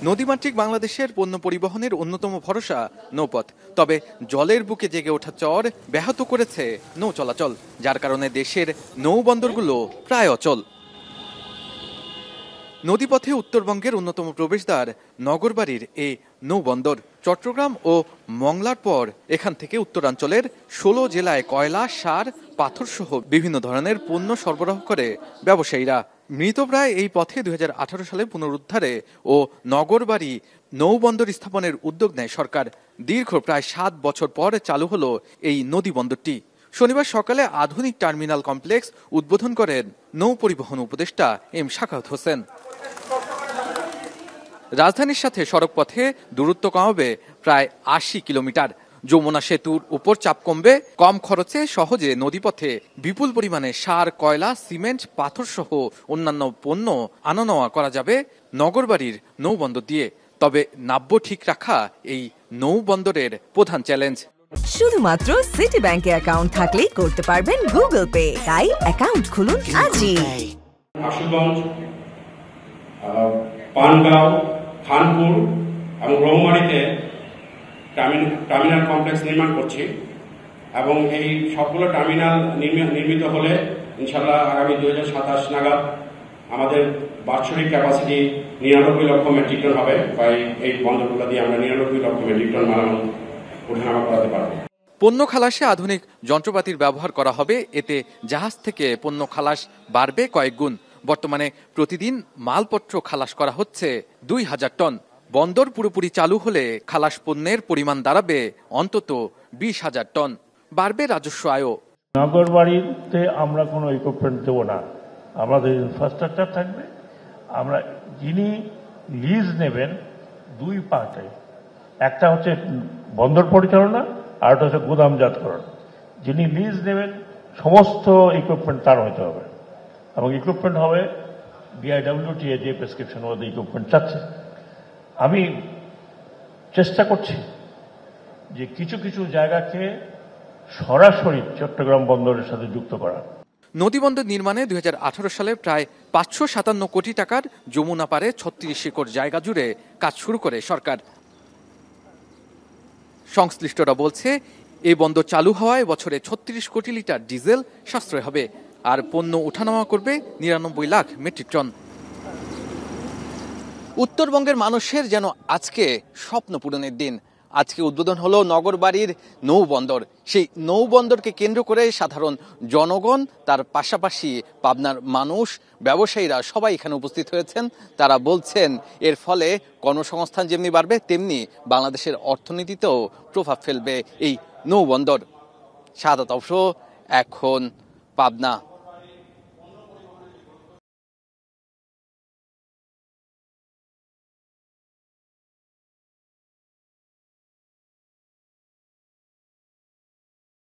নদীমাতৃক বাংলাদেশের পণ্য পরিবহনের অন্যতম ভরসা নৌপথ। তবে জলের বুকে জেগে ওঠা চর ব্যাহত করেছে নৌ চলাচল, যার কারণে দেশের নৌবন্দরগুলো প্রায় অচল। নদীপথে উত্তরবঙ্গের অন্যতম প্রবেশদ্বার নগরবাড়ির এই নৌবন্দর চট্টগ্রাম ও মংলার পর এখান থেকে উত্তরাঞ্চলের ১৬ জেলায় কয়লা, সার, পাথর সহ বিভিন্ন ধরনের পণ্য সরবরাহ করে ব্যবসায়ীরা। মৃতপ্রায় এই পথে ২০১৮ সালে পুনরুদ্ধারে ও নগরবাড়ি নৌবন্দর স্থাপনের উদ্যোগ নেয় সরকার। দীর্ঘ প্রায় ৭ বছর পর চালু হলো এই নদী বন্দরটি। শনিবার সকালে আধুনিক টার্মিনাল কমপ্লেক্স উদ্বোধন করেন নৌ পরিবহন উপদেষ্টা এম শাখাওয়াত হোসেন। রাজধানীর সাথে সড়কপথে দূরত্ব কমাবে প্রায় ৮০ কিলোমিটার। যমুনা সেতুর উপর চাপ কমবে, কম খরচে সহজে নদীপথে বিপুল পরিমাণে সার, কয়লা, সিমেন্ট, পাথর সহ অন্যান্য পণ্য আনা নেওয়া করা যাবে নগরবাড়ির নৌবন্দর দিয়ে। তবে নাব্য ঠিক রাখা এই নৌবন্দরের প্রধান চ্যালেঞ্জ। শুধুমাত্র সিটি ব্যাংকে অ্যাকাউন্ট থাকলেই করতে পারবেন গুগল পে। তাই অ্যাকাউন্ট খুলুন আজই। আশুগঞ্জ, পানগাঁও, খানপুর এবং রৌমারীতে টার্মিনাল কমপ্লেক্স নির্মাণ করছি এবং এই সবগুলো টার্মিনাল নির্মিত হলে ইনশাল্লাহ আগামী ২০২৭ নাগাদ আমাদের বাৎসরিক ক্যাপাসিটি ৯৯ লক্ষ মেট্রিক টন হবে। বা এই বন্দরগুলো দিয়ে আমরা ৯৯ লক্ষ মেট্রিক টন মালামাল ওঠানামা করাতে পারবো। পণ্য খালাসে আধুনিক যন্ত্রপাতির ব্যবহার করা হবে। এতে জাহাজ থেকে পণ্য খালাস বাড়বে কয়েক গুণ। বর্তমানে প্রতিদিন মালপত্র খালাস করা হচ্ছে ২০০০ টন। বন্দর পুরোপুরি চালু হলে খালাস পণ্যের পরিমাণ দাঁড়াবে অন্তত ২০,০০০ টন। বাড়বে রাজস্ব আয়ও। নগরবাড়িতে আমরা কোনো ইকুইপমেন্ট দেবো না, আমাদের ইনফ্রাস্ট্রাকচার থাকবে। আমরা যিনি লিজ নেবেন দুই পার্টে, একটা হচ্ছে বন্দর পরিচালনা আর একটা হচ্ছে গুদামজাতকরণ। যিনি লিজ নেবেন সমস্ত ইকুইপমেন্ট তার হতে হবে এবং ইকুইপমেন্ট হবে BIWTA যে প্রেসক্রিপশন মধ্যে ইকুইপমেন্ট চাচ্ছে। আমি চেষ্টা করছি যে কিছু কিছু জায়গাকে সরাসরি চট্টগ্রাম বন্দরের সাথে যুক্ত করা। নদীবন্দর নির্মাণে ২০১৮ সালে প্রায় ৫৫৭ কোটি টাকার যমুনা পারে ৩৬ একর জায়গা জুড়ে কাজ শুরু করে সরকার। সংশ্লিষ্টরা বলছে এই বন্দর চালু হওয়ায় বছরে ৩৬ কোটি লিটার ডিজেল সাশ্রয় হবে আর পণ্য ওঠানামা করবে ৯৯ লাখ মেট্রিক টন। উত্তরবঙ্গের মানুষের যেন আজকে স্বপ্ন পূরণের দিন। আজকে উদ্বোধন হলো নগরবাড়ির নৌবন্দর। সেই নৌবন্দরকে কেন্দ্র করে সাধারণ জনগণ, তার পাশাপাশি পাবনার মানুষ, ব্যবসায়ীরা সবাই এখানে উপস্থিত হয়েছেন। তারা বলছেন এর ফলে কর্মসংস্থান যেমনি বাড়বে তেমনি বাংলাদেশের অর্থনীতিতেও প্রভাব ফেলবে এই নৌবন্দর। শাহাদাত অবশ্য এখন পাবনা।